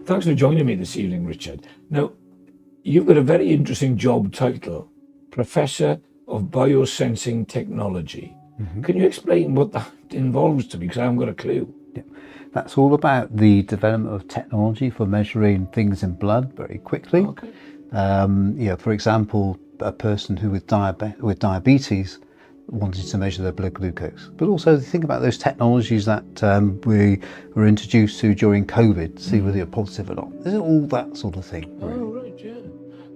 Thanks for joining me this evening, Richard. Now, you've got a very interesting job title, Professor of Biosensing Technology. Can you explain what that involves to me? Because I haven't got a clue. Yeah. That's all about the development of technology for measuring things in blood very quickly. Okay. For example, a person who with diabetes wanted to measure their blood glucose, but also think about those technologies that we were introduced to during COVID, see whether you're positive or not. There's all that sort of thing. Really. Oh, right, yeah.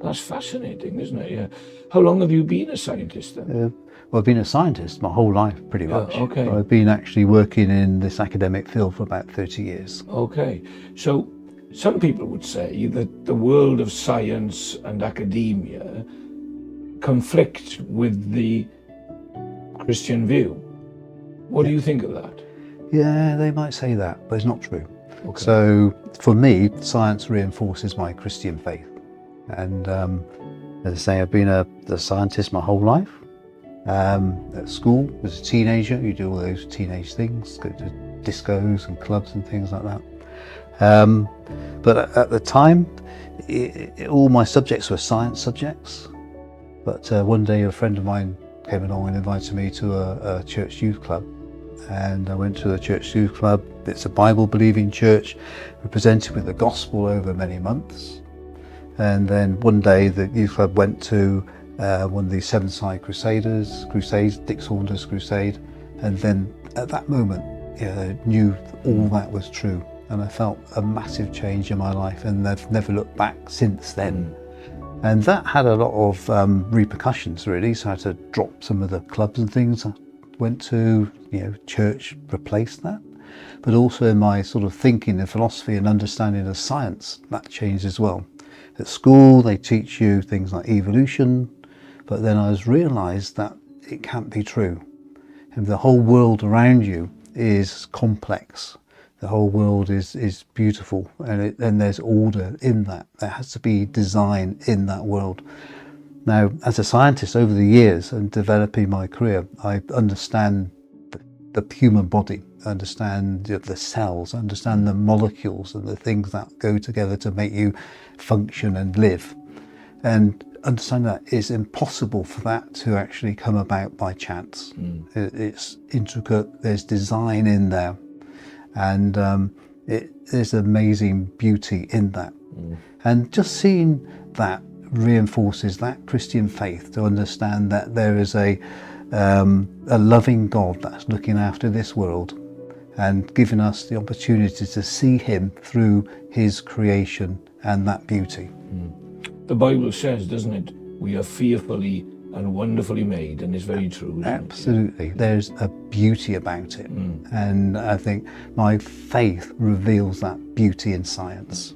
That's fascinating, isn't it? Yeah. How long have you been a scientist then? Well, I've been a scientist my whole life, pretty much. Okay. I've been actually working in this academic field for about 30 years. Okay. So some people would say that the world of science and academia conflict with the Christian view. What do you think of that? Yeah, they might say that, but it's not true. Okay. So for me, science reinforces my Christian faith. And as I say, I've been a scientist my whole life. At school, as a teenager, you do all those teenage things, go to discos and clubs and things like that. But at the time, all my subjects were science subjects. But one day a friend of mine came along and invited me to a church youth club. And I went to the church youth club. It's a Bible-believing church, represented with the gospel over many months. And then one day the youth club went to one of the Sevenside Crusades, Dick Saunders crusade. And then at that moment, I knew all that was true. And I felt a massive change in my life, and I've never looked back since then. And that had a lot of repercussions, really. So I had to drop some of the clubs and things. I went to, church replaced that. But also in my sort of thinking and philosophy and understanding of science, that changed as well. At school, they teach you things like evolution, but then I realised that it can't be true. And the whole world around you is complex. The whole world is beautiful, and there's order in that. There has to be design in that world. Now, as a scientist over the years and developing my career, I understand the human body, I understand the cells, I understand the molecules and the things that go together to make you function and live. And understand that it's impossible for that to actually come about by chance. It's intricate, there's design in there. And there's amazing beauty in that. And just seeing that reinforces that Christian faith, to understand that there is a loving God that's looking after this world and giving us the opportunity to see him through his creation and that beauty. The Bible says, doesn't it, we are fearfully and wonderfully made, and it's very true. Absolutely. There's a beauty about it. And I think my faith reveals that beauty in science.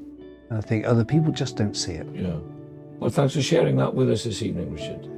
And I think other people just don't see it. Yeah. Well, thanks for sharing that with us this evening, Richard.